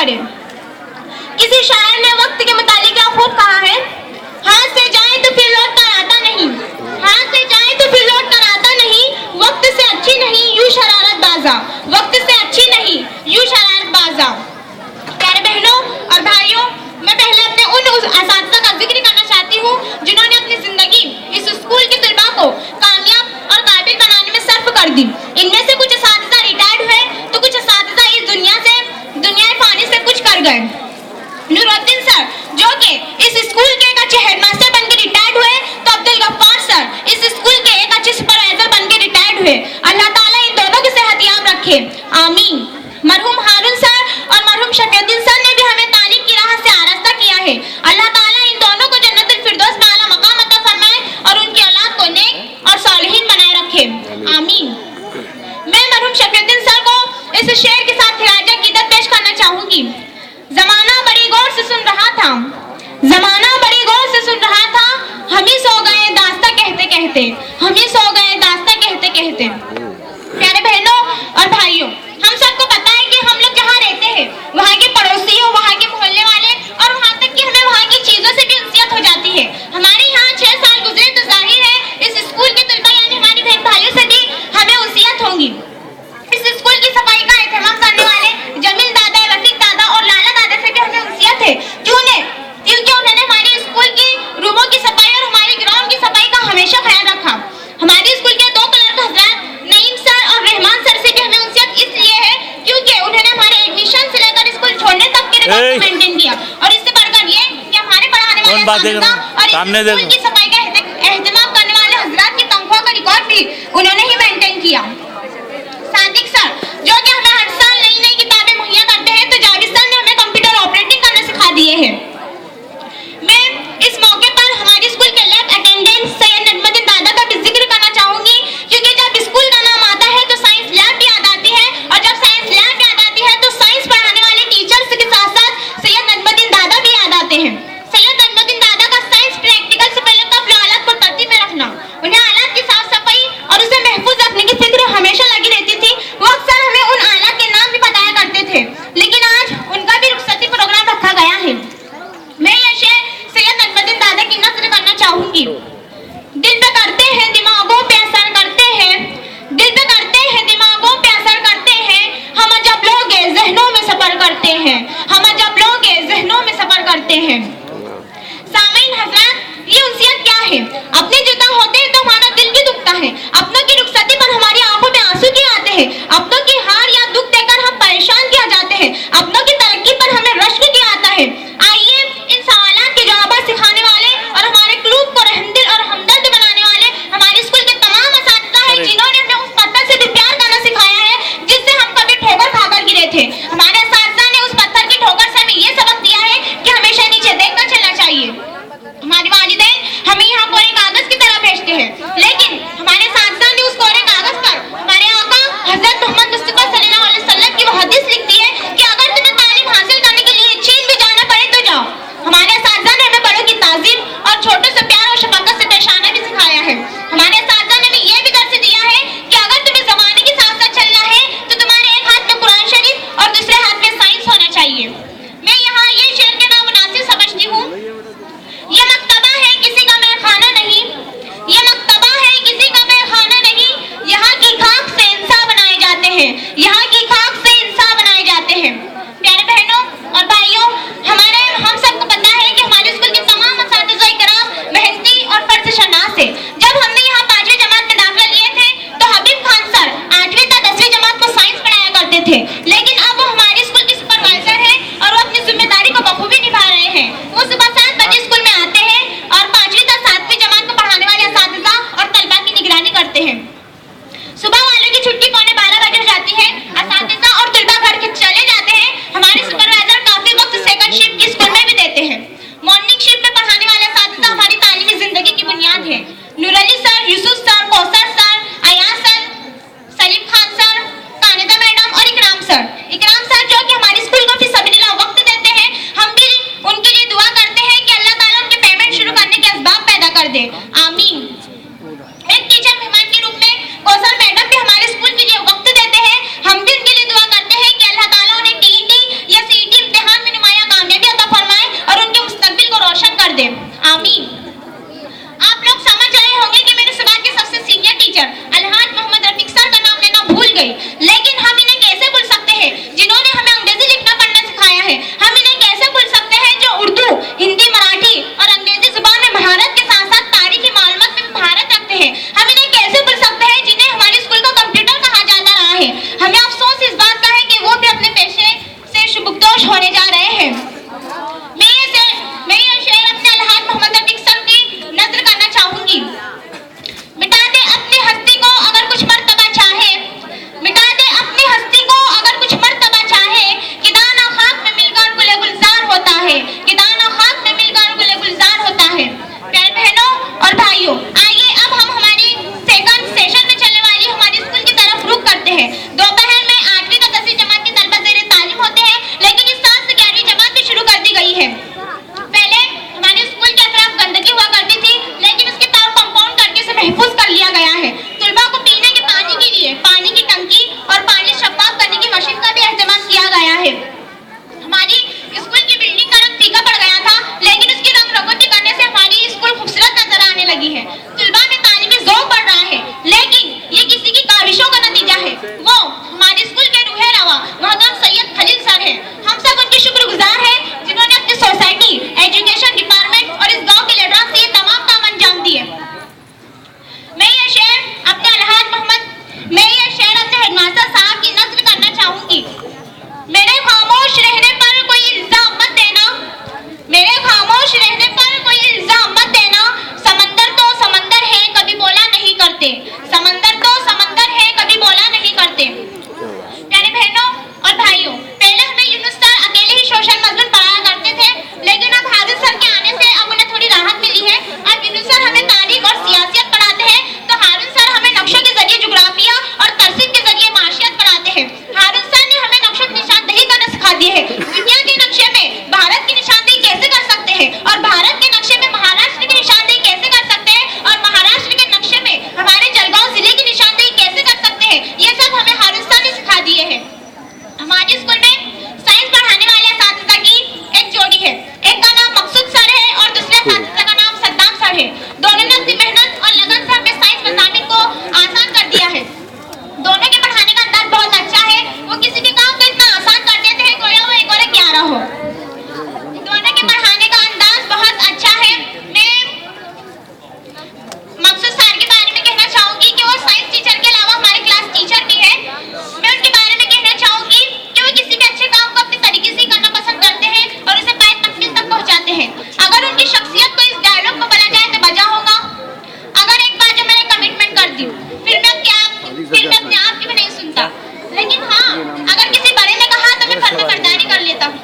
करें। किसी शायर ने वक्त के मुतालिक खूब कहा है, हाथ से जाए तो फिर लौट कर आता नहीं, हाथ से जाए तो फिर लौट कर आता नहीं, वक्त से अच्छी नहीं यूं शरारत बाजा, वक्त से अच्छी नहीं यूं शरारत बाजा। प्यारे बहनों और भाइयों, मैं पहले अपने उन असातिज़ा का जिक्र करना चाहती हूँ जिन्होंने अपनी जिंदगी इस स्कूल के तलबा को कामयाब और काबिल बनाने में सर्फ कर दी। इनमें से कुछ असातिज़ा रिटायर्ड हुए तो कुछ असातिज़ा इस दुनिया फानी से कुछ कर गए। नूरुद्दीन सर जो कि इस स्कूल के एक अच्छे हेडमास्टर बनकर रिटायर्ड हुए, तो अब्दुल गफ्फार सर इस स्कूल के एक अच्छे सुपरवाइजर बनकर रिटायर्ड हुए। अल्लाह ताला इन दोनों की सेहतियाब रखे, आमीन। मरहूम हारून सर और मरहूम शफीउद्दीन सर ने भी हमें तालीम की राह से आरास्ता किया है। अल्लाह ताला इन दोनों को जन्नतुल फिरदौस में आला मकाम अता फरमाए और उनकी औलाद को नेक और सालिहीन बनाए रखे, आमीन। मैं मरहूम शफीउद्दीन सर को इस शेर के साथ खिराज अकीदत पेश करना चाहूंगी। जमाना बड़ी गौर से सुन रहा था, जमाना बड़ी गौर से सुन रहा था, हम ही सो गए दास्ता कहते कहते, हम ही सो गए दास्ता कहते कहते। प्यारे बहनों और भाइयों, हम सबको पता है कि हम लोग जहाँ रहते हैं वहाँ के पड़ोसियों, वहाँ के मोहल्ले वाले और वहाँ तक कि हमें वहाँ की चीजों से भी उनसियत हो जाती है। हमारे यहाँ 6 साल गुजरे तो जाहिर है इस स्कूल के तलबा यानी हमारी बहन भाइयों से भी हमें उनसियत होंगी। इस स्कूल की सफाई का एहतमाम करने वाले जमील दादा, रफीक दादा और लाला दादा से भी हमें उनसियत है। क्योंकि उन्होंने हमारे स्कूल की रूमों की सफाई और हमारे ग्राउंड की सफाई का हमेशा ख्याल रखा। हमारे स्कूल के 2 क्लर्क हजरत नईम सर और रहमान सर से भी हमें उनसियत इसलिए है क्योंकि उन्होंने हमारे एडमिशन से लेकर स्कूल छोड़ने तक के रिकॉर्ड को मेंटेन किया। और इससे बढ़कर ये कि हमारे पढ़ाने वाले सामने और स्कूल की सफाई का एहतमाम करने वाले हजरत की तनख्वाह का रिकॉर्ड भी उन्होंने ही मेंटेन किया। सादिक सर जो कि हमें हर साल नई नई किताबें मुहैया करते हैं, तो जावेद सर ने हमें कंप्यूटर ऑपरेटिंग करना सिखा दिए हैं। मैं इस मौके पर हमारे स्कूल के लैब अटेंडेंट सैयद नजमुद्दीन दादा का भी जिक्र करना चाहूंगी, क्योंकि जब स्कूल का नाम आता है तो साइंस लैब भी याद आती है, और जब साइंस लैब याद आती है तो साइंस पढ़ाने वाले टीचर्स के साथ साथ सैयद नजमुद्दीन दादा भी याद आते हैं। सैयद नजमुद्दीन दादा का साइंस प्रैक्टिकल से पहले निर्दोष होने जा रहे हैं। मैं ये शेर अपने अलहाज मोहम्मद रफीक सर की नज़र करना चाहूंगी। मिटा दे अपनी हस्ती को अगर कुछ मर्तबा चाहे, मिटा दे अपनी हस्ती को अगर कुछ मर्तबा चाहे, कि दाना खाक में मिलकर गुले गुलजार होता है, कि दाना खाक में मिलकर गुले गुलजार होता है। प्यारे बहनों और भाइयों, आइए अब हम हमारी सेकंड सेशन में चलने वाली हमारी स्कूल की तरफ रुख करते हैं। दोपहर में 8वीं तक 10वीं जमात के तलबा ज़ेरे तालीम होते हैं, लेकिन इस साल से 11वीं जमात भी शुरू कर दी गई है। पहले हमारे स्कूल के अतराफ गंदगी हुआ करती थी, लेकिन उसके कंपाउंड करके इसे महफूज कर लिया गया है। तलबा को पीने के पानी के लिए पानी की टंकी और पानी शफ़ाफ करने की मशीन का भी इंतजाम किया गया है। हमारी स्कूल की बिल्डिंग का रंग फीका पड़ गया था, लेकिन उसकी रंग रंगोटी करने से हमारी स्कूल खूबसूरत नजर आने लगी है। तलबा में तालीमी ज़ौक़ बढ़ रहा है, लेकिन ये किसी की काविशों का नतीजा है। वो हमारे स्कूल के रूहे रवा मोहतरम सैयद खलील सर है। हम सब उनके शुक्रगुजार हैं, जिन्होंने अपनी सोसाइटी, एजुकेशन डिपार्टमेंट और इस गांव के लीडर्स से ये तमाम काम अंजाम दिए। मैं ये शेर अपने हेडमास्टर साहब की नज़र करना चाहूंगी। मेरे खामोश रहने पर कोई इल्जाम मत देना, मेरे खामोश रहने पर कोई इल्जाम मत देना। समंदर तो समंदर है, कभी बोला नहीं करते, समंदर तो समंदर है, कभी बोला नहीं करते। प्यारे बहनों और भाइयों, पहले हमें यूनुस सर अकेले ही सोशल मजमून पढ़ाया करते थे, लेकिन अब हारिस सर के आने से अब उन्हें थोड़ी राहत मिली है। अब यूनुस सर हमें तारीख और सियासत पढ़ाते हैं, तो हारिस सर हमें नक्शों के जरिए जुग्राफिया और तरसीब के जरिए माशियत पढ़ाते हैं। हारिस सर ने हमें नक्शों की निशानदेही करना सिखा दी है। दुनिया के नक्शे में भारत की निशानदेही कैसे कर सकते हैं, और भारत के नक्शे में महाराष्ट्र की निशानदेही कैसे कर सकते हैं, और महाराष्ट्र के नक्शे में हमारे जलगांव जिले की निशानदेही कैसे कर सकते हैं, ये सब हमें हारिस सर ने सिखा दिए हैं। हमारे स्कूल में साइंस पढ़ाने वाले असातिज़ा की एक जोड़ी है, एक का नाम मकसूद सर है और दूसरे असातिज़ा का नाम सद्दाम सर है। दोनों ने अपनी मेहनत और लगन से हमें साइंस मज़ामीन को आसान कर दिया है। दोनों के पढ़ाने का अंदाज बहुत अच्छा है, वो किसी भी काम को इतना आसान कर देते हैं गोया वो 1 और 11 हो। दोनों के पढ़ाने का अंदाज बहुत अच्छा है। मैं मकसूद सर के बारे में कहना चाहूंगी कि वो साइंस टीचर के अलावा हमारे क्लास टीचर भी है। मैं उनके बारे में कहना चाहूंगी कि वो किसी भी अच्छे काम को अपने तरीके से करना पसंद करते हैं और उसे पाए तकमील तक पहुंचाते हैं। अगर उनकी शख्सियत को इस डायलॉग को बोला जाए तो बजा होगा, अगर एक बार जो मैंने कमिटमेंट कर दी फिर मैं अपने आप की भी नहीं सुनता, लेकिन हाँ अगर किसी बड़े ने कहा तो मैं फर्मा बरदारी कर लेता हूँ।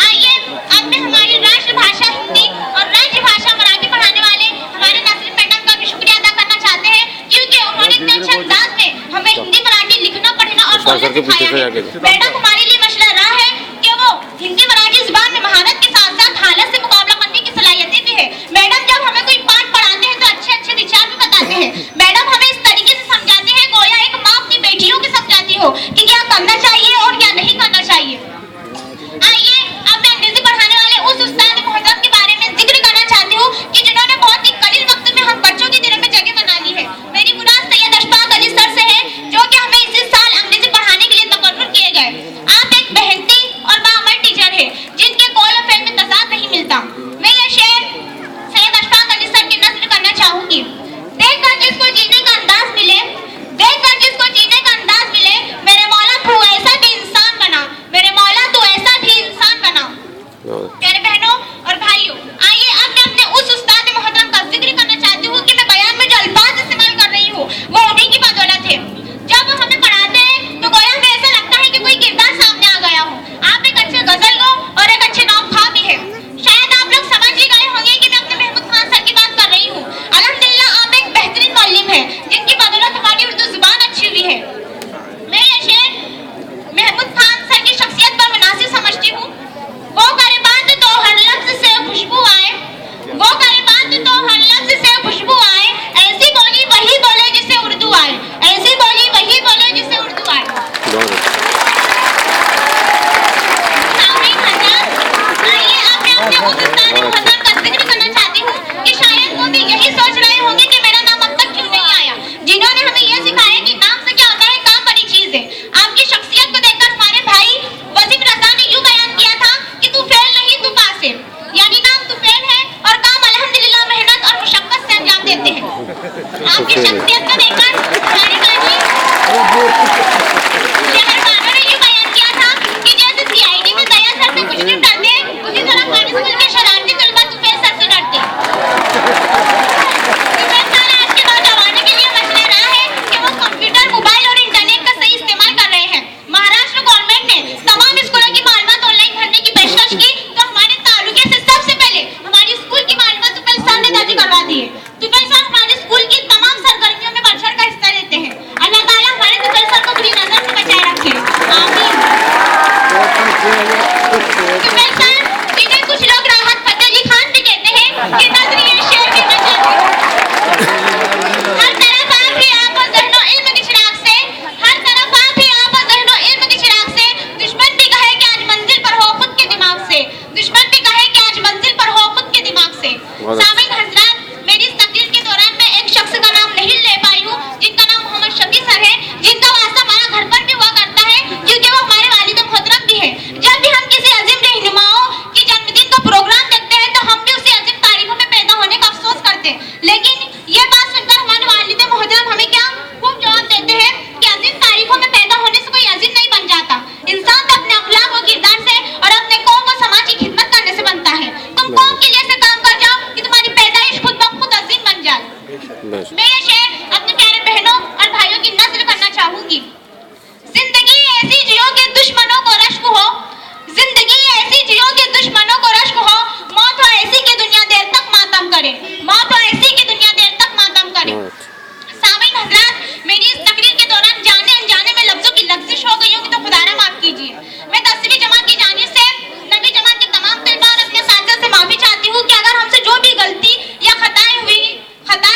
आइए अब मैं हमारी राष्ट्रभाषा हिंदी और राज्यभाषा मराठी पढ़ाने वाले हमारे नाज़रीन मैडम का भी शुक्रिया अदा करना चाहते हैं, क्योंकि उन्होंने इतने अच्छे अंदाज में हमें हिंदी मराठी लिखना पढ़ना और बोलना सिखाया है। मैडम हमारे लिए मसला रहा है कि वो हिंदी मराठी जुबान में महारत के साथ साथ हालत से मुकाबला करने की सलाहियतें भी है। मैडम जब हमें कोई पाठ पढ़ाते हैं तो अच्छे अच्छे विचार भी बताते हैं। मैडम हमें इस तरीके से समझाते हैं गोया एक माँ अपनी बेटियों को समझाती हो कि क्या करना चाहिए और क्या नहीं करना चाहिए। आइए अब मैं अंग्रेजी पढ़ाने वाले उस उस्ताद मोहतरम के बारे में जिक्र करना चाहती हूँ कि जिन्होंने बहुत ही कलील वक्त में हम बच्चों की दिलों में जगह बना ली है। मेरी मुराद सैयद अशफाक अली सर से है, जो कि हमें इसी साल अंग्रेजी पढ़ाने के लिए तकर्रुर किए गए। आप एक मेहनती और बाअमल टीचर है, जिनके कौल और फेल में तज़ाद नहीं मिलता। मैं ये शेर सैयद अशफाक अली सर की नज़र करना चाहूंगी। देखकर जिसको जीने का अंदाज मिले, देखकर जिसको जीने का अंदाज मिले, मेरे मौला तू ऐसा भी इंसान बना, मेरे मौला तू ऐसा भी इंसान बना। प्यारे बहनों और भाइयों, आइए अब मैं अपने उस उस्ताद मोहतरम का जिक्र करना चाहती हूँ कि मैं बयान में जो अल्फाज इस्तेमाल कर रही हूँ वो उन्हीं की बदौलत है। जब वो हमें पढ़ाते हैं तो गोया हमें ऐसा लगता है कि कोई किरदार सामने आ गया हो। आप एक अच्छे गजल गो और एक अच्छे नौखा भी है। शायद आप लोग समझ ही गए होंगे कि मैं अपने महमूद खान सर की बात कर रही हूँ। अल्हम्दुलिल्लाह आप एक बेहतरीन मौलिम है, जिनकी बदौलत हमारी उर्दू जुबान अच्छी हुई है। मैं ये शेर महमूद खान सर की शख्सियत पर मुनासिब समझती हूँ। वो करे बात तो हर लफ्ज से खुशबू आए, वो करे बात तो हर लफ्ज से खुशबू आए, ऐसी बोली वही बोले जिसे उर्दू आए, ऐसी बोली वही बोले जिसे उर्दू आए। आइए अब मैं अपने उस उस्ताद मोहतरम का जिक्र करना चाहती हूँ कि शायद वो भी यही सोच रहे होंगे कि मेरा नाम अब तक क्यों नहीं आया, जिन्होंने हमें यह सिखाया कि नाम से क्या होता है, काम बड़ी चीज है। आपकी शख्सियत को देखकर हमारे भाई वसीम रज़ा ने यूं बयान किया था कि तू फेल नहीं तू पास है, यानी नाम तू फेल है और काम अल्हम्दुलिल्लाह मेहनत और मुशक्कत से अंजाम देते हैं। आपकी शख्सियत को देखकर हमारे भाई शहरबानों ने यूं बयान किया था कि जैसे CID सामीन हजरात, मेरी इस तकरीर के दौरान मैं एक शख्स का नाम नहीं ले पाई हूँ, जिनका नाम मोहम्मद शफी सर है, जिनका वास्ता हमारा घर पर भी हुआ करता है, क्योंकि वो हमारे वालिद मोहतरम भी है। जब भी हम किसी अजीम रहनुमाओं की जन्मदिन का प्रोग्राम देखते हैं तो हम भी उसी अजीम तारीखों में पैदा होने का अफसोस करते हैं, लेकिन ये बात सुनकर हमारे वालिद मोहतरम हमें क्या खूब जवाब देते हैं कि अजीम तारीखों में पैदा होने से कोई अजीम नहीं बन जाता। इंसान तो अपने अखलाक व किरदार से और अपने कौम व समाज की खिदमत करने से बनता है। तुम कौम के लिए ऐसे काम कर जाओ कि तुम्हारी पैदाइश खुद ब खुद अजीम बन जाए। मैं ये शेर अपने प्यारे बहनों और भाइयों की नज़र करना चाहूंगी। जिंदगी ऐसी जियो के दुश्मनों को रश्क हो, जिंदगी ऐसी जियो के दुश्मनों को रश्क हो, मौत हो ऐसी की दुनिया देर तक मातम करे, मौत हो ऐसी की दुनिया देर तक मातम करे। सामीन हजरात, मेरी इस तकरीर के दौरान जाने अनजाने में लफ्जों की लफ्जिश हो गई होगी तो खुदारा माफ कीजिए। मैं 10वीं जमात की जानिब से नवी जमात के तमाम तलबा और अपने साथियों से माफी चाहती हूँ कि अगर हमसे जो भी गलती या खताएं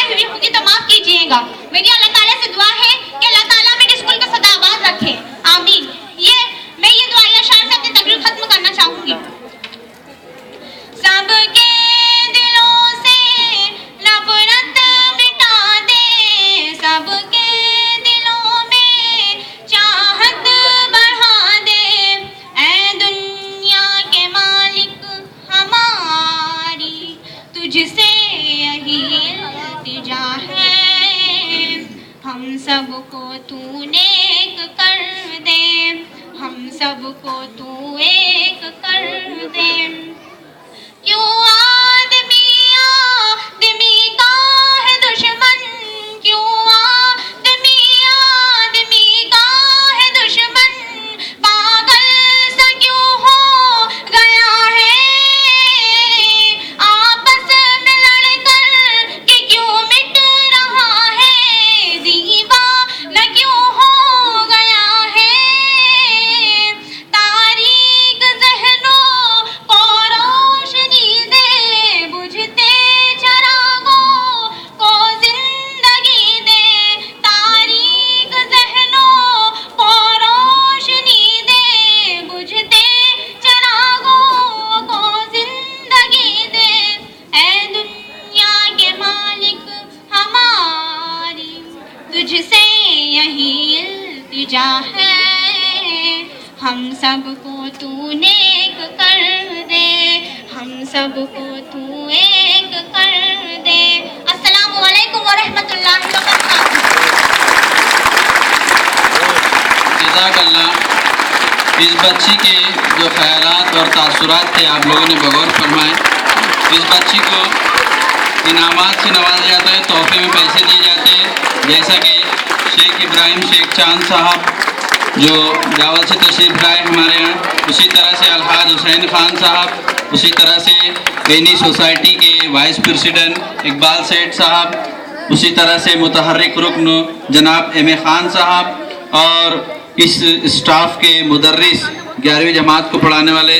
हुई होगी तो माफ कीजिएगा। मेरी अल्लाह ताला से दुआ है कि अल्लाह ताला मेरे स्कूल का सदाबाद रखे, आमीन। मैं ये दुआ या शार से अपनी तकरीर खत्म करना चाहूंगी। सबके दिलों से नफरत मिटा दे, सबके दिलों में चाहत बढ़ा दे, ऐ दुनिया के मालिक हमारी तुझसे यही इल्तिजा है, हम सबको तू नेक कर दे, हम सबको तू एक कर दे। क्यों आदमी का है दुश्मन, क्यों आदमी का है दुश्मन, पागल सा क्यों हो गया है, आपस में लड़कर के क्यों मिट रहा है, दीवाना क्यों हो गया है, तारीक ज़हनों को रोशनी दे, बुझते चरागों को जिंदगी दे, तारीक ज़हनों को रोशनी दे, बुझते चरागों को जिंदगी दे, ऐ दुनिया के मालिक हमारी तुझसे यही इल्तिजा है, हम सबको तू नेक कर दे, हम सबको तू एक कर दे। अस्सलामु अलैकुम व रहमतुल्लाहि व बरकातुहू। जज़ाकल्लाह। इस बच्ची के जो ख्यालात और तासुरात थे आप लोगों ने बगौर फरमाए। इस बच्ची को इनामात से नवाजा जाता है, तोहफे में पैसे दिए जाते हैं, जैसा कि शेख इब्राहिम शेख चांद साहब जो जावल से तशरीफ़ लाए हमारे यहाँ, उसी तरह से अलहाज हुसैन खान साहब, उसी तरह से एनी सोसाइटी के वाइस प्रेसिडेंट इकबाल सेठ साहब, उसी तरह से मुतहर्रिक रुकन जनाब एम ए खान साहब और इस स्टाफ के मुदर्रिस 11वीं जमात को पढ़ाने वाले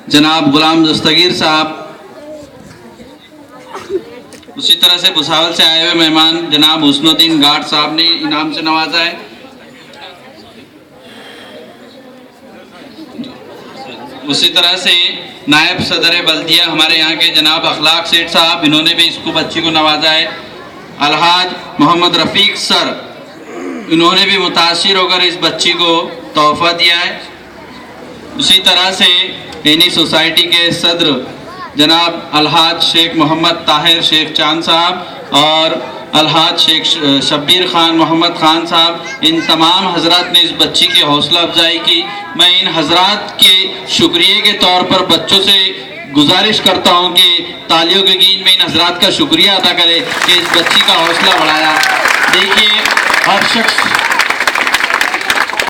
जनाब गुलाम दस्तगीर साहब, उसी तरह से भुसावल से आए हुए मेहमान जनाब हुस्नुद्दीन गार्ड साहब ने इनाम से नवाजा है। उसी तरह से नायब सदर बल्दिया हमारे यहाँ के जनाब अखलाक सेठ साहब, इन्होंने भी इसको बच्ची को नवाजा है। अलहाज मोहम्मद रफ़ीक सर, इन्होंने भी मुतासिर होकर इस बच्ची को तोहफा दिया है। उसी तरह से एनी सोसाइटी के सदर जनाब अलहाज शेख मोहम्मद ताहिर शेख चांद साहब और अलहाज शेख शब्बीर खान मोहम्मद खान साहब, इन तमाम हजरात ने इस बच्ची की हौसला अफजाई की। मैं इन हजरात के शुक्रिया के तौर पर बच्चों से गुजारिश करता हूं कि तालियों के गीत में इन हजरात का शुक्रिया अदा करें कि इस बच्ची का हौसला बढ़ाया। देखिए, हर शख्स